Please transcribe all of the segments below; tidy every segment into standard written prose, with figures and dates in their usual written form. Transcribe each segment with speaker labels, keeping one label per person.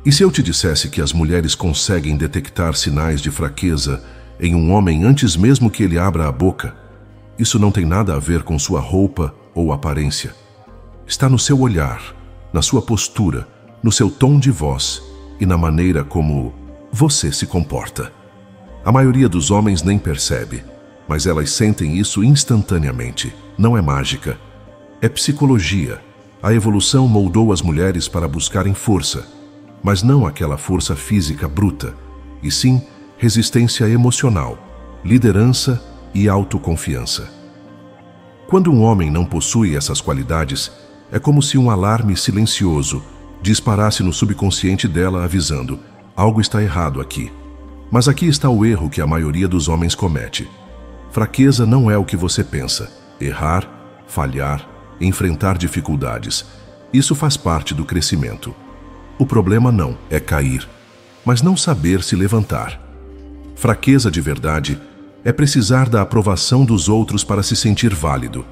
Speaker 1: E se eu te dissesse que as mulheres conseguem detectar sinais de fraqueza em um homem antes mesmo que ele abra a boca? Isso não tem nada a ver com sua roupa ou aparência. Está no seu olhar, na sua postura, no seu tom de voz e na maneira como você se comporta. A maioria dos homens nem percebe, mas elas sentem isso instantaneamente. Não é mágica. É psicologia. A evolução moldou as mulheres para buscarem força, mas não aquela força física bruta, e sim resistência emocional, liderança e autoconfiança. Quando um homem não possui essas qualidades, é como se um alarme silencioso disparasse no subconsciente dela avisando: algo está errado aqui. Mas aqui está o erro que a maioria dos homens comete. Fraqueza não é o que você pensa. Errar, falhar, enfrentar dificuldades. Isso faz parte do crescimento. O problema não é cair, mas não saber se levantar. Fraqueza de verdade é precisar da aprovação dos outros para se sentir válido.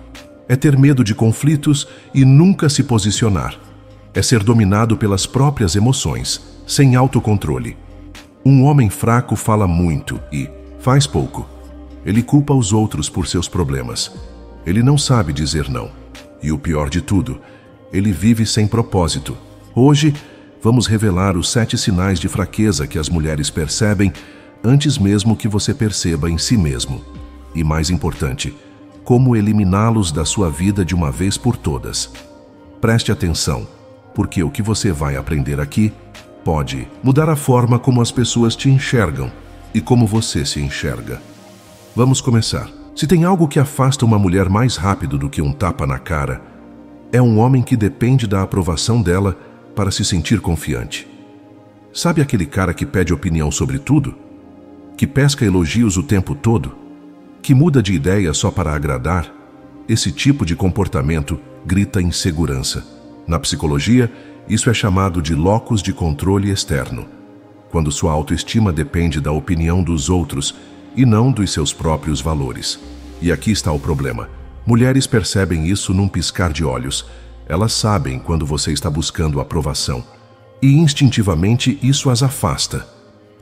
Speaker 1: É ter medo de conflitos e nunca se posicionar. É ser dominado pelas próprias emoções, sem autocontrole. Um homem fraco fala muito e faz pouco. Ele culpa os outros por seus problemas. Ele não sabe dizer não. E o pior de tudo, ele vive sem propósito. Hoje, vamos revelar os 7 sinais de fraqueza que as mulheres percebem antes mesmo que você perceba em si mesmo. E mais importante, como eliminá-los da sua vida de uma vez por todas. Preste atenção, porque o que você vai aprender aqui pode mudar a forma como as pessoas te enxergam e como você se enxerga. Vamos começar. Se tem algo que afasta uma mulher mais rápido do que um tapa na cara, é um homem que depende da aprovação dela para se sentir confiante. Sabe aquele cara que pede opinião sobre tudo? Que pesca elogios o tempo todo? Que muda de ideia só para agradar? Esse tipo de comportamento grita insegurança. Na psicologia, isso é chamado de locus de controle externo, quando sua autoestima depende da opinião dos outros e não dos seus próprios valores. E aqui está o problema. Mulheres percebem isso num piscar de olhos. Elas sabem quando você está buscando aprovação. E instintivamente isso as afasta.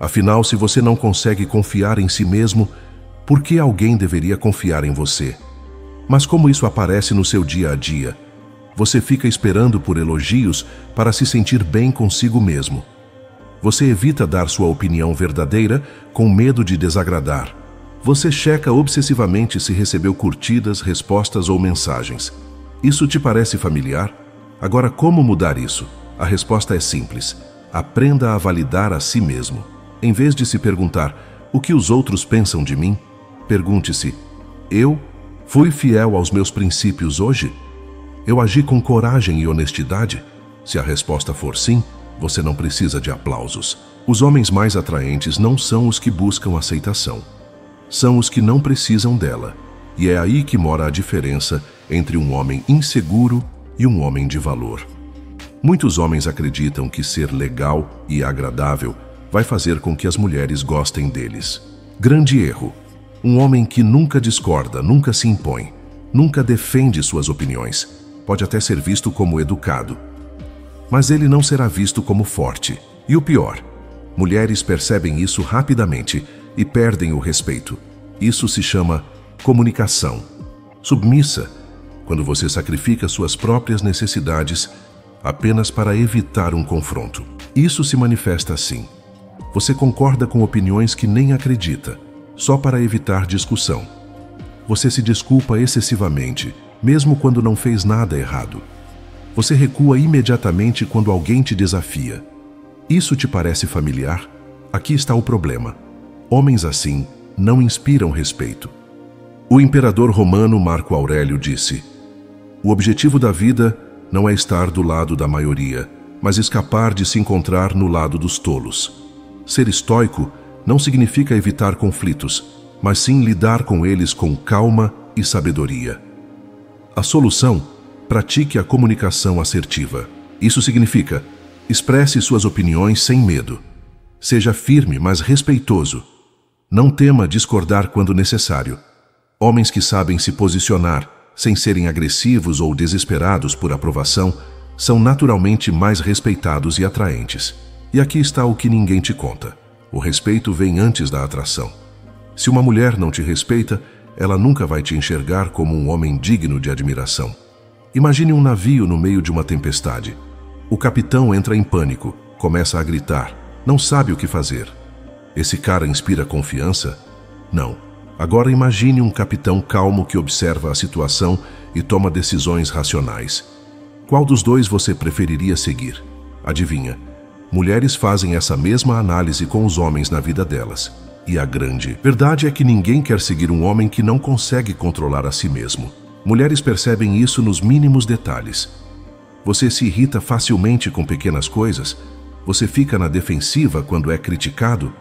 Speaker 1: Afinal, se você não consegue confiar em si mesmo, por que alguém deveria confiar em você? Mas como isso aparece no seu dia a dia? Você fica esperando por elogios para se sentir bem consigo mesmo. Você evita dar sua opinião verdadeira com medo de desagradar. Você checa obsessivamente se recebeu curtidas, respostas ou mensagens. Isso te parece familiar? Agora, como mudar isso? A resposta é simples. Aprenda a validar a si mesmo. Em vez de se perguntar o que os outros pensam de mim, pergunte-se: eu fui fiel aos meus princípios hoje? Eu agi com coragem e honestidade? Se a resposta for sim, você não precisa de aplausos. Os homens mais atraentes não são os que buscam aceitação. São os que não precisam dela. E é aí que mora a diferença entre um homem inseguro e um homem de valor. Muitos homens acreditam que ser legal e agradável vai fazer com que as mulheres gostem deles. Grande erro. Um homem que nunca discorda, nunca se impõe, nunca defende suas opiniões, pode até ser visto como educado, mas ele não será visto como forte. E o pior, mulheres percebem isso rapidamente e perdem o respeito. Isso se chama comunicação. Submissa, quando você sacrifica suas próprias necessidades apenas para evitar um confronto. Isso se manifesta assim. Você concorda com opiniões que nem acredita, só para evitar discussão. Você se desculpa excessivamente, mesmo quando não fez nada errado. Você recua imediatamente quando alguém te desafia. Isso te parece familiar? Aqui está o problema. Homens assim não inspiram respeito. O imperador romano Marco Aurélio disse: o objetivo da vida não é estar do lado da maioria, mas escapar de se encontrar no lado dos tolos. Ser estoico não significa evitar conflitos, mas sim lidar com eles com calma e sabedoria. A solução: pratique a comunicação assertiva. Isso significa: expresse suas opiniões sem medo. Seja firme, mas respeitoso. Não tema discordar quando necessário. Homens que sabem se posicionar, sem serem agressivos ou desesperados por aprovação, são naturalmente mais respeitados e atraentes. E aqui está o que ninguém te conta. O respeito vem antes da atração. Se uma mulher não te respeita, ela nunca vai te enxergar como um homem digno de admiração. Imagine um navio no meio de uma tempestade. O capitão entra em pânico, começa a gritar, não sabe o que fazer. Esse cara inspira confiança? Não. Agora imagine um capitão calmo que observa a situação e toma decisões racionais. Qual dos dois você preferiria seguir? Adivinha? Mulheres fazem essa mesma análise com os homens na vida delas. E a grande verdade é que ninguém quer seguir um homem que não consegue controlar a si mesmo. Mulheres percebem isso nos mínimos detalhes. Você se irrita facilmente com pequenas coisas? Você fica na defensiva quando é criticado?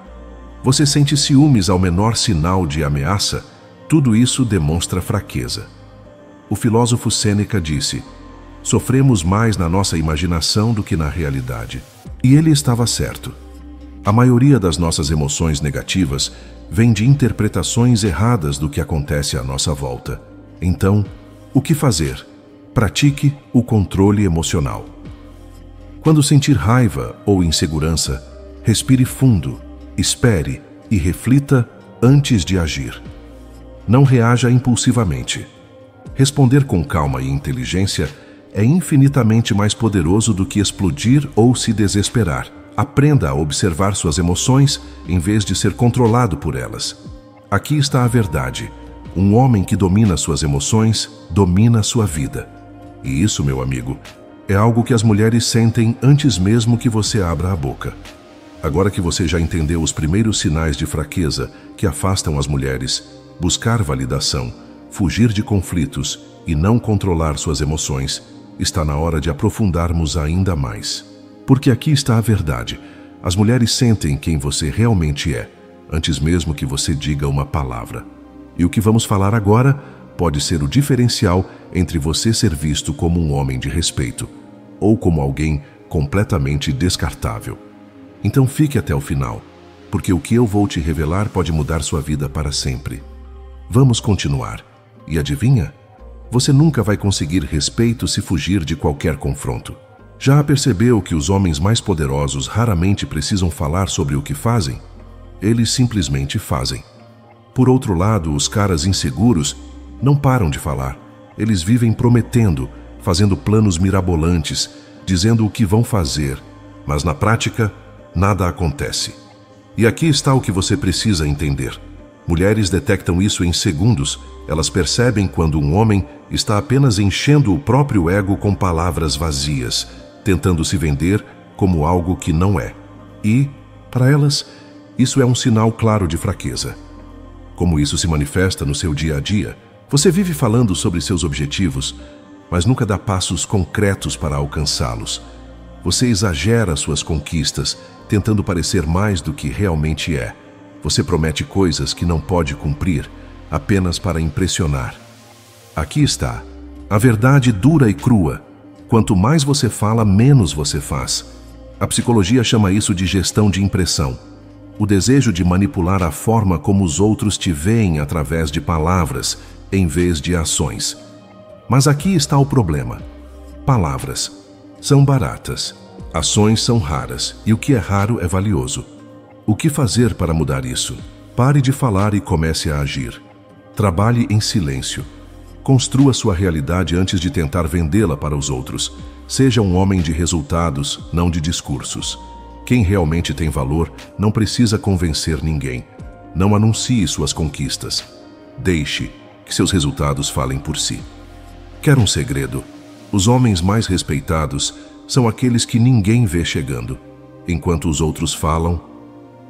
Speaker 1: Você sente ciúmes ao menor sinal de ameaça? Tudo isso demonstra fraqueza. O filósofo Sêneca disse: sofremos mais na nossa imaginação do que na realidade. E ele estava certo. A maioria das nossas emoções negativas vem de interpretações erradas do que acontece à nossa volta. Então, o que fazer? Pratique o controle emocional. Quando sentir raiva ou insegurança, respire fundo, espere e reflita antes de agir. Não reaja impulsivamente. Responder com calma e inteligência é infinitamente mais poderoso do que explodir ou se desesperar. Aprenda a observar suas emoções em vez de ser controlado por elas. Aqui está a verdade. Um homem que domina suas emoções, domina sua vida. E isso, meu amigo, é algo que as mulheres sentem antes mesmo que você abra a boca. Agora que você já entendeu os primeiros sinais de fraqueza que afastam as mulheres, buscar validação, fugir de conflitos e não controlar suas emoções, está na hora de aprofundarmos ainda mais. Porque aqui está a verdade. As mulheres sentem quem você realmente é, antes mesmo que você diga uma palavra. E o que vamos falar agora pode ser o diferencial entre você ser visto como um homem de respeito ou como alguém completamente descartável. Então fique até o final, porque o que eu vou te revelar pode mudar sua vida para sempre. Vamos continuar. E adivinha? Você nunca vai conseguir respeito se fugir de qualquer confronto. Já percebeu que os homens mais poderosos raramente precisam falar sobre o que fazem? Eles simplesmente fazem. Por outro lado, os caras inseguros não param de falar. Eles vivem prometendo, fazendo planos mirabolantes, dizendo o que vão fazer, mas na prática, nada acontece. E aqui está o que você precisa entender. Mulheres detectam isso em segundos. Elas percebem quando um homem está apenas enchendo o próprio ego com palavras vazias, tentando se vender como algo que não é. E, para elas, isso é um sinal claro de fraqueza. Como isso se manifesta no seu dia a dia? Você vive falando sobre seus objetivos, mas nunca dá passos concretos para alcançá-los. Você exagera suas conquistas, tentando parecer mais do que realmente é. Você promete coisas que não pode cumprir, apenas para impressionar. Aqui está. A verdade dura e crua. Quanto mais você fala, menos você faz. A psicologia chama isso de gestão de impressão. O desejo de manipular a forma como os outros te veem através de palavras, em vez de ações. Mas aqui está o problema. Palavras são baratas, ações são raras, e o que é raro é valioso. O que fazer para mudar isso? Pare de falar e comece a agir. Trabalhe em silêncio. Construa sua realidade antes de tentar vendê-la para os outros. Seja um homem de resultados, não de discursos. Quem realmente tem valor não precisa convencer ninguém. Não anuncie suas conquistas. Deixe que seus resultados falem por si. Quer um segredo? Os homens mais respeitados são aqueles que ninguém vê chegando. Enquanto os outros falam,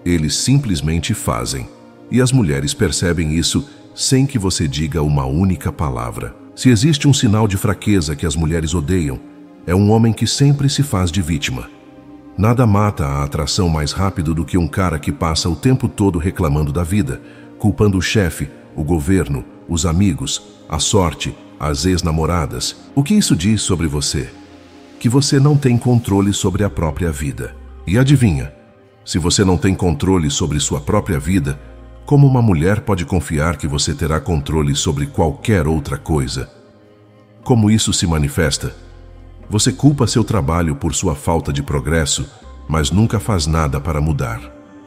Speaker 1: eles simplesmente fazem. E as mulheres percebem isso sem que você diga uma única palavra. Se existe um sinal de fraqueza que as mulheres odeiam, é um homem que sempre se faz de vítima. Nada mata a atração mais rápido do que um cara que passa o tempo todo reclamando da vida, culpando o chefe, o governo, os amigos, a sorte, as ex-namoradas. O que isso diz sobre você? Que você não tem controle sobre a própria vida. E adivinha? Se você não tem controle sobre sua própria vida, como uma mulher pode confiar que você terá controle sobre qualquer outra coisa? Como isso se manifesta? Você culpa seu trabalho por sua falta de progresso, mas nunca faz nada para mudar.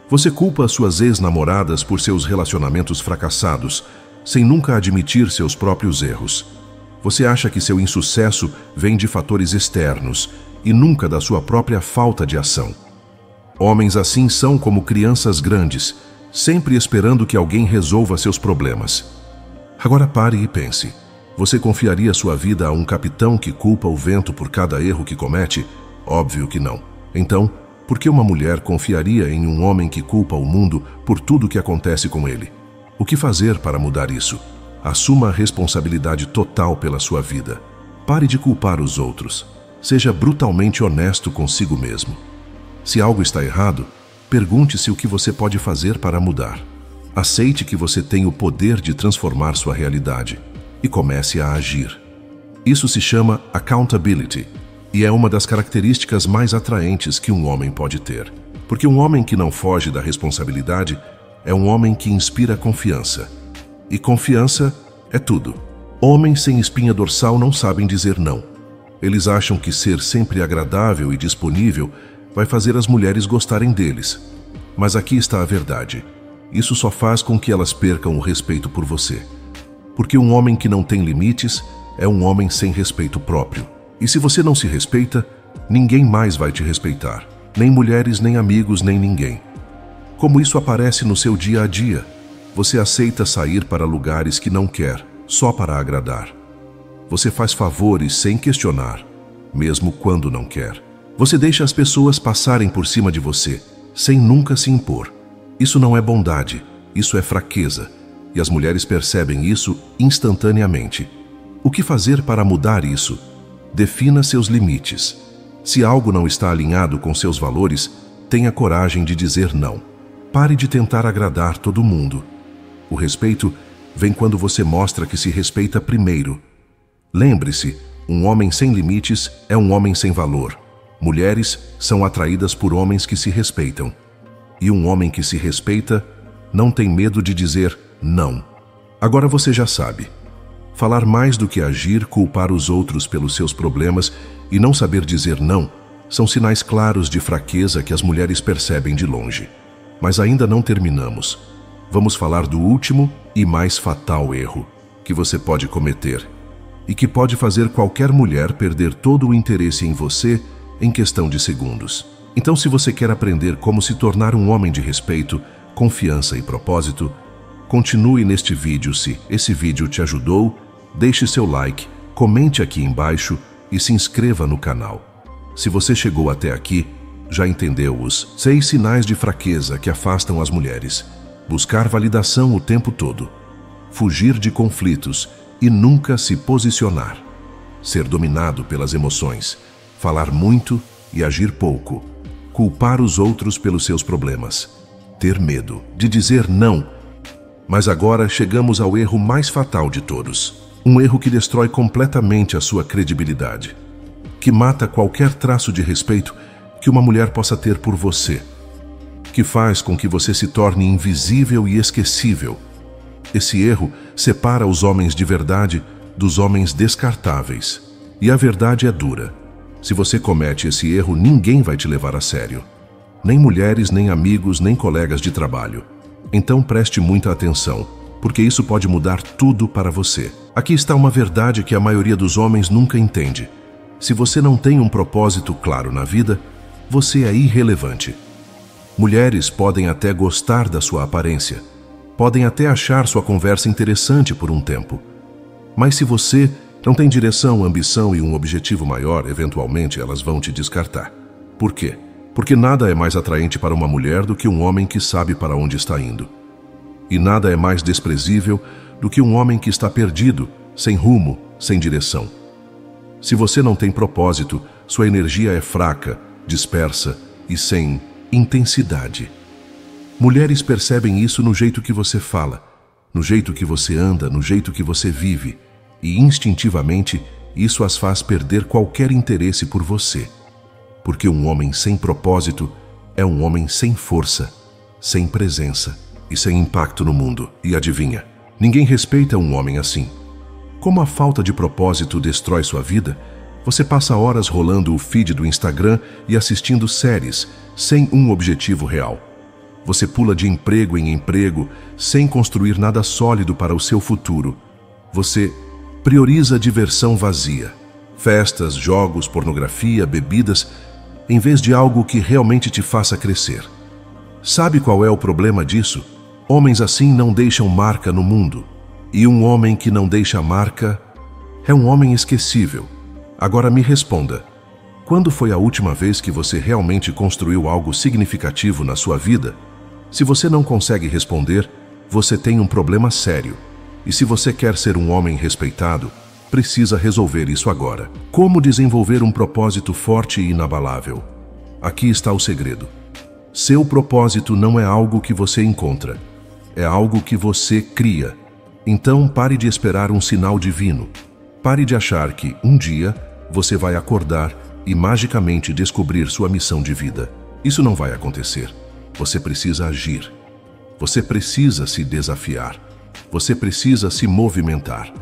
Speaker 1: Você culpa suas ex-namoradas por seus relacionamentos fracassados, sem nunca admitir seus próprios erros. Você acha que seu insucesso vem de fatores externos e nunca da sua própria falta de ação. Homens assim são como crianças grandes, sempre esperando que alguém resolva seus problemas. Agora pare e pense. Você confiaria sua vida a um capitão que culpa o vento por cada erro que comete? Óbvio que não. Então, por que uma mulher confiaria em um homem que culpa o mundo por tudo que acontece com ele? O que fazer para mudar isso? Assuma a responsabilidade total pela sua vida. Pare de culpar os outros. Seja brutalmente honesto consigo mesmo. Se algo está errado, pergunte-se o que você pode fazer para mudar. Aceite que você tem o poder de transformar sua realidade e comece a agir. Isso se chama accountability e é uma das características mais atraentes que um homem pode ter. Porque um homem que não foge da responsabilidade é um homem que inspira confiança. E confiança é tudo. Homens sem espinha dorsal não sabem dizer não. Eles acham que ser sempre agradável e disponível vai fazer as mulheres gostarem deles. Mas aqui está a verdade. Isso só faz com que elas percam o respeito por você. Porque um homem que não tem limites é um homem sem respeito próprio. E se você não se respeita, ninguém mais vai te respeitar. Nem mulheres, nem amigos, nem ninguém. Como isso aparece no seu dia a dia? Você aceita sair para lugares que não quer, só para agradar. Você faz favores sem questionar, mesmo quando não quer. Você deixa as pessoas passarem por cima de você, sem nunca se impor. Isso não é bondade, isso é fraqueza. E as mulheres percebem isso instantaneamente. O que fazer para mudar isso? Defina seus limites. Se algo não está alinhado com seus valores, tenha coragem de dizer não. Pare de tentar agradar todo mundo. O respeito vem quando você mostra que se respeita primeiro. Lembre-se, um homem sem limites é um homem sem valor. Mulheres são atraídas por homens que se respeitam. E um homem que se respeita não tem medo de dizer não. Agora você já sabe. Falar mais do que agir, culpar os outros pelos seus problemas e não saber dizer não são sinais claros de fraqueza que as mulheres percebem de longe. Mas ainda não terminamos. Vamos falar do último e mais fatal erro que você pode cometer e que pode fazer qualquer mulher perder todo o interesse em você em questão de segundos. Então, se você quer aprender como se tornar um homem de respeito, confiança e propósito, continue neste vídeo. Se esse vídeo te ajudou, deixe seu like, comente aqui embaixo e se inscreva no canal. Se você chegou até aqui, já entendeu os 6 sinais de fraqueza que afastam as mulheres. Buscar validação o tempo todo. Fugir de conflitos e nunca se posicionar. Ser dominado pelas emoções. Falar muito e agir pouco. Culpar os outros pelos seus problemas. Ter medo de dizer não. Mas agora chegamos ao erro mais fatal de todos. Um erro que destrói completamente a sua credibilidade. Que mata qualquer traço de respeito que uma mulher possa ter por você. Que faz com que você se torne invisível e esquecível. Esse erro separa os homens de verdade dos homens descartáveis. E a verdade é dura. Se você comete esse erro, ninguém vai te levar a sério. Nem mulheres, nem amigos, nem colegas de trabalho. Então preste muita atenção, porque isso pode mudar tudo para você. Aqui está uma verdade que a maioria dos homens nunca entende. Se você não tem um propósito claro na vida, você é irrelevante. Mulheres podem até gostar da sua aparência, podem até achar sua conversa interessante por um tempo. Mas se você não tem direção, ambição e um objetivo maior, eventualmente elas vão te descartar. Por quê? Porque nada é mais atraente para uma mulher do que um homem que sabe para onde está indo. E nada é mais desprezível do que um homem que está perdido, sem rumo, sem direção. Se você não tem propósito, sua energia é fraca, dispersa e sem intensidade. Mulheres percebem isso no jeito que você fala, no jeito que você anda, no jeito que você vive, e instintivamente isso as faz perder qualquer interesse por você. Porque um homem sem propósito é um homem sem força, sem presença e sem impacto no mundo. E adivinha, ninguém respeita um homem assim. Como a falta de propósito destrói sua vida, Você passa horas rolando o feed do Instagram e assistindo séries, sem um objetivo real. Você pula de emprego em emprego, sem construir nada sólido para o seu futuro. Você prioriza diversão vazia, festas, jogos, pornografia, bebidas, em vez de algo que realmente te faça crescer. Sabe qual é o problema disso? Homens assim não deixam marca no mundo. E um homem que não deixa marca é um homem esquecível. Agora me responda, quando foi a última vez que você realmente construiu algo significativo na sua vida? Se você não consegue responder, você tem um problema sério. E se você quer ser um homem respeitado, precisa resolver isso agora. Como desenvolver um propósito forte e inabalável? Aqui está o segredo. Seu propósito não é algo que você encontra, é algo que você cria. Então pare de esperar um sinal divino. Pare de achar que, um dia, você vai acordar e magicamente descobrir sua missão de vida. Isso não vai acontecer. Você precisa agir. Você precisa se desafiar. Você precisa se movimentar.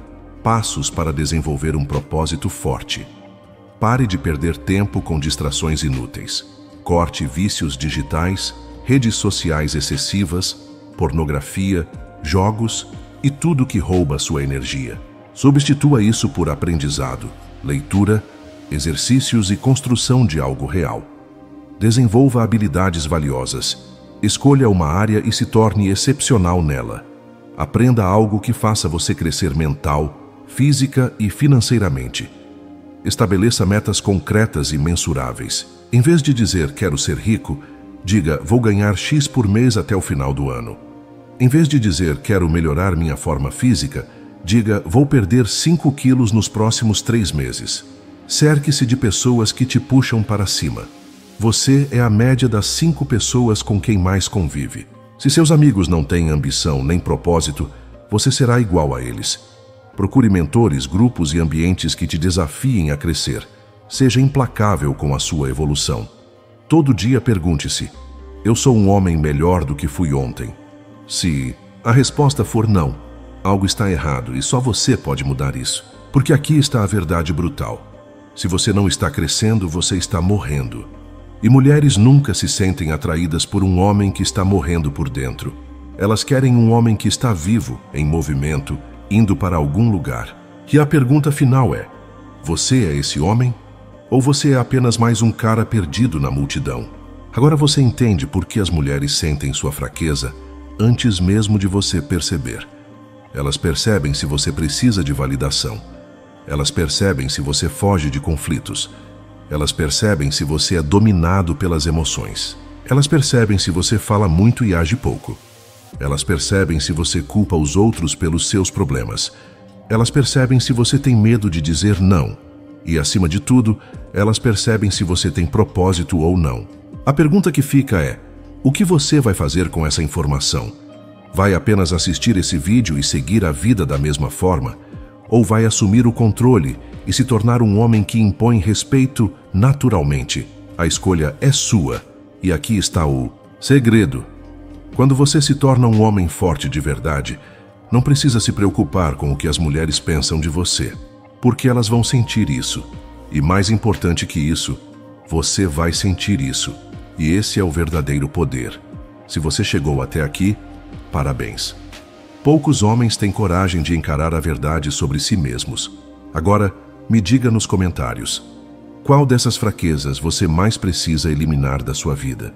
Speaker 1: Passos para desenvolver um propósito forte. Pare de perder tempo com distrações inúteis. Corte vícios digitais, redes sociais excessivas, pornografia, jogos e tudo que rouba sua energia. Substitua isso por aprendizado, leitura, exercícios e construção de algo real. Desenvolva habilidades valiosas. Escolha uma área e se torne excepcional nela. Aprenda algo que faça você crescer mental, física e financeiramente. Estabeleça metas concretas e mensuráveis. Em vez de dizer quero ser rico, diga vou ganhar X por mês até o final do ano. Em vez de dizer quero melhorar minha forma física, diga vou perder 5 quilos nos próximos 3 meses. Cerque-se de pessoas que te puxam para cima. Você é a média das 5 pessoas com quem mais convive. Se seus amigos não têm ambição nem propósito, você será igual a eles. Procure mentores, grupos e ambientes que te desafiem a crescer. Seja implacável com a sua evolução. Todo dia pergunte-se: eu sou um homem melhor do que fui ontem? Se a resposta for não, algo está errado e só você pode mudar isso. Porque aqui está a verdade brutal. Se você não está crescendo, você está morrendo. E mulheres nunca se sentem atraídas por um homem que está morrendo por dentro. Elas querem um homem que está vivo, em movimento, indo para algum lugar. E a pergunta final é: você é esse homem? Ou você é apenas mais um cara perdido na multidão? Agora você entende por que as mulheres sentem sua fraqueza antes mesmo de você perceber. Elas percebem se você precisa de validação. Elas percebem se você foge de conflitos. Elas percebem se você é dominado pelas emoções. Elas percebem se você fala muito e age pouco. Elas percebem se você culpa os outros pelos seus problemas. Elas percebem se você tem medo de dizer não. E, acima de tudo, elas percebem se você tem propósito ou não. A pergunta que fica é: o que você vai fazer com essa informação? Vai apenas assistir esse vídeo e seguir a vida da mesma forma? Ou vai assumir o controle e se tornar um homem que impõe respeito naturalmente? A escolha é sua. E aqui está o segredo. Quando você se torna um homem forte de verdade, não precisa se preocupar com o que as mulheres pensam de você, porque elas vão sentir isso. E mais importante que isso, você vai sentir isso. E esse é o verdadeiro poder. Se você chegou até aqui, parabéns. Poucos homens têm coragem de encarar a verdade sobre si mesmos. Agora, me diga nos comentários, qual dessas fraquezas você mais precisa eliminar da sua vida?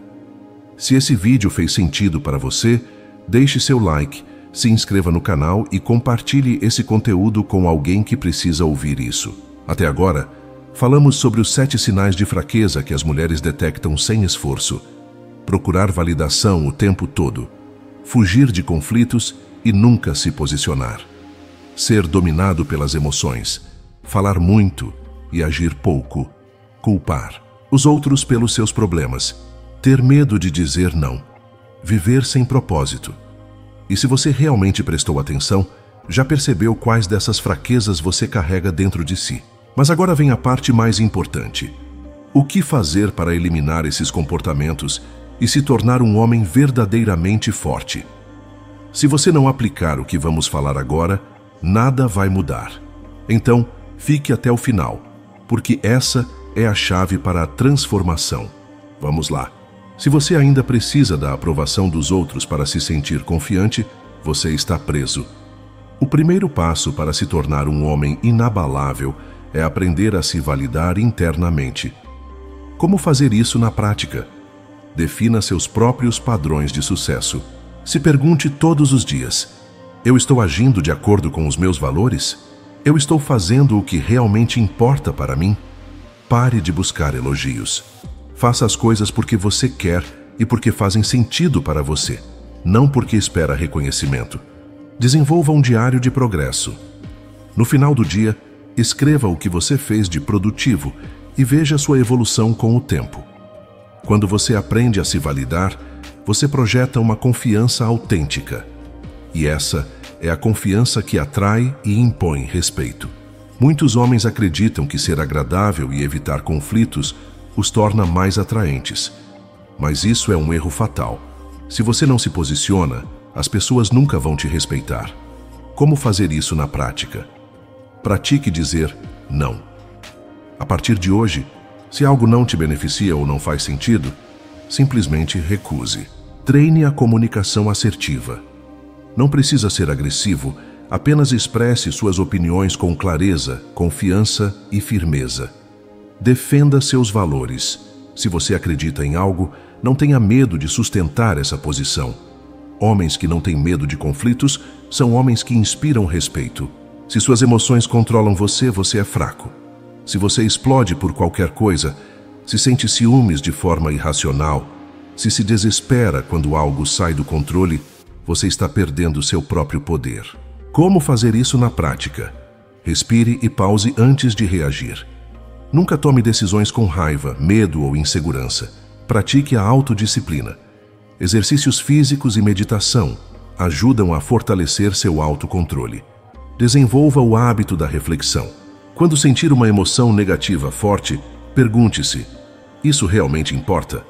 Speaker 1: Se esse vídeo fez sentido para você, deixe seu like, se inscreva no canal e compartilhe esse conteúdo com alguém que precisa ouvir isso. Até agora, falamos sobre os 7 sinais de fraqueza que as mulheres detectam sem esforço. Procurar validação o tempo todo. Fugir de conflitos e nunca se posicionar. Ser dominado pelas emoções. Falar muito e agir pouco. Culpar os outros pelos seus problemas. Ter medo de dizer não. Viver sem propósito. E se você realmente prestou atenção, já percebeu quais dessas fraquezas você carrega dentro de si. Mas agora vem a parte mais importante. O que fazer para eliminar esses comportamentos e se tornar um homem verdadeiramente forte? Se você não aplicar o que vamos falar agora, nada vai mudar. Então, fique até o final, porque essa é a chave para a transformação. Vamos lá. Se você ainda precisa da aprovação dos outros para se sentir confiante, você está preso. O primeiro passo para se tornar um homem inabalável é aprender a se validar internamente. Como fazer isso na prática? Defina seus próprios padrões de sucesso. Se pergunte todos os dias: eu estou agindo de acordo com os meus valores? Eu estou fazendo o que realmente importa para mim? Pare de buscar elogios. Faça as coisas porque você quer e porque fazem sentido para você, não porque espera reconhecimento. Desenvolva um diário de progresso. No final do dia, escreva o que você fez de produtivo e veja sua evolução com o tempo. Quando você aprende a se validar, você projeta uma confiança autêntica. E essa é a confiança que atrai e impõe respeito. Muitos homens acreditam que ser agradável e evitar conflitos os torna mais atraentes. Mas isso é um erro fatal. Se você não se posiciona, as pessoas nunca vão te respeitar. Como fazer isso na prática? Pratique dizer não. A partir de hoje, se algo não te beneficia ou não faz sentido, simplesmente recuse. Treine a comunicação assertiva. Não precisa ser agressivo, apenas expresse suas opiniões com clareza, confiança e firmeza. Defenda seus valores. Se você acredita em algo, não tenha medo de sustentar essa posição. Homens que não têm medo de conflitos são homens que inspiram respeito. Se suas emoções controlam você, você é fraco. Se você explode por qualquer coisa, se sente ciúmes de forma irracional, se desespera quando algo sai do controle, você está perdendo seu próprio poder. Como fazer isso na prática? Respire e pause antes de reagir. Nunca tome decisões com raiva, medo ou insegurança. Pratique a autodisciplina. Exercícios físicos e meditação ajudam a fortalecer seu autocontrole. Desenvolva o hábito da reflexão. Quando sentir uma emoção negativa forte, pergunte-se: isso realmente importa?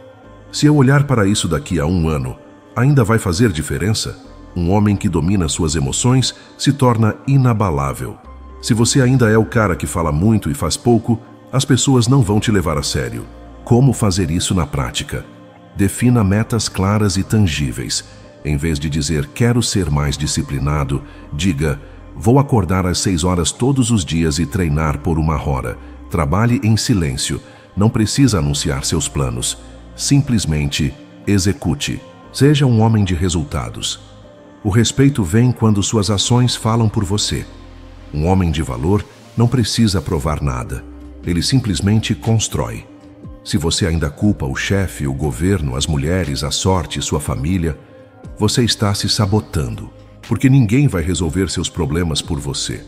Speaker 1: Se eu olhar para isso daqui a 1 ano, ainda vai fazer diferença? Um homem que domina suas emoções se torna inabalável. Se você ainda é o cara que fala muito e faz pouco, as pessoas não vão te levar a sério. Como fazer isso na prática? Defina metas claras e tangíveis. Em vez de dizer quero ser mais disciplinado, diga vou acordar às 6 horas todos os dias e treinar por 1 hora. Trabalhe em silêncio. Não precisa anunciar seus planos. Simplesmente execute. Seja um homem de resultados. O respeito vem quando suas ações falam por você. Um homem de valor não precisa provar nada. Ele simplesmente constrói. Se você ainda culpa o chefe, o governo, as mulheres, a sorte, sua família, você está se sabotando, porque ninguém vai resolver seus problemas por você.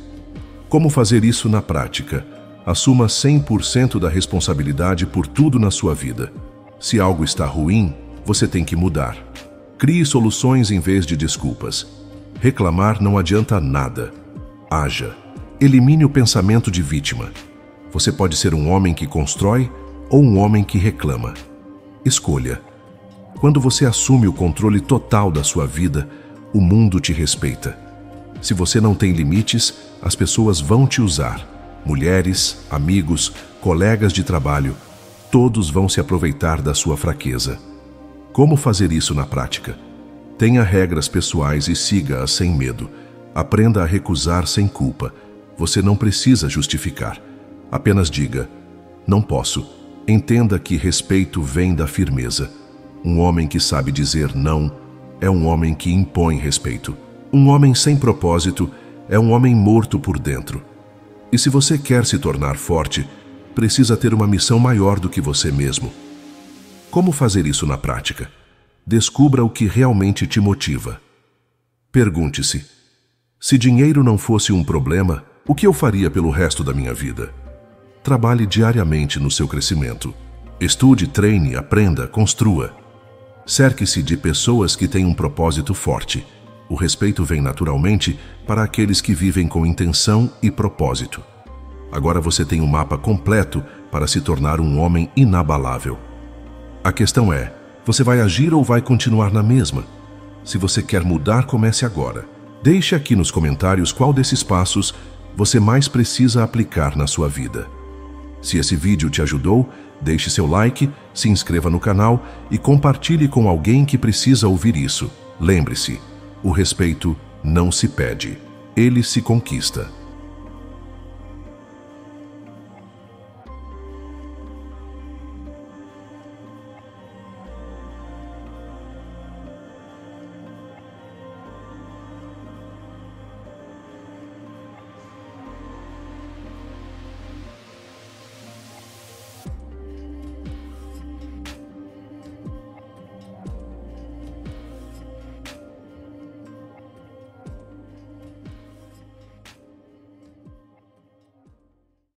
Speaker 1: Como fazer isso na prática? Assuma 100% da responsabilidade por tudo na sua vida. Se algo está ruim, você tem que mudar. Crie soluções em vez de desculpas. Reclamar não adianta nada. Haja. Elimine o pensamento de vítima. Você pode ser um homem que constrói ou um homem que reclama. Escolha. Quando você assume o controle total da sua vida, o mundo te respeita. Se você não tem limites, as pessoas vão te usar. Mulheres, amigos, colegas de trabalho, todos vão se aproveitar da sua fraqueza. Como fazer isso na prática? Tenha regras pessoais e siga-as sem medo. Aprenda a recusar sem culpa. Você não precisa justificar. Apenas diga: não posso. Entenda que respeito vem da firmeza. Um homem que sabe dizer não é um homem que impõe respeito. Um homem sem propósito é um homem morto por dentro. E se você quer se tornar forte, precisa ter uma missão maior do que você mesmo. Como fazer isso na prática? Descubra o que realmente te motiva. Pergunte-se: se dinheiro não fosse um problema, o que eu faria pelo resto da minha vida? Trabalhe diariamente no seu crescimento. Estude, treine, aprenda, construa. Cerque-se de pessoas que têm um propósito forte. O respeito vem naturalmente para aqueles que vivem com intenção e propósito. Agora você tem um mapa completo para se tornar um homem inabalável. A questão é: você vai agir ou vai continuar na mesma? Se você quer mudar, comece agora. Deixe aqui nos comentários qual desses passos você mais precisa aplicar na sua vida. Se esse vídeo te ajudou, deixe seu like, se inscreva no canal e compartilhe com alguém que precisa ouvir isso. Lembre-se, o respeito não se pede, ele se conquista.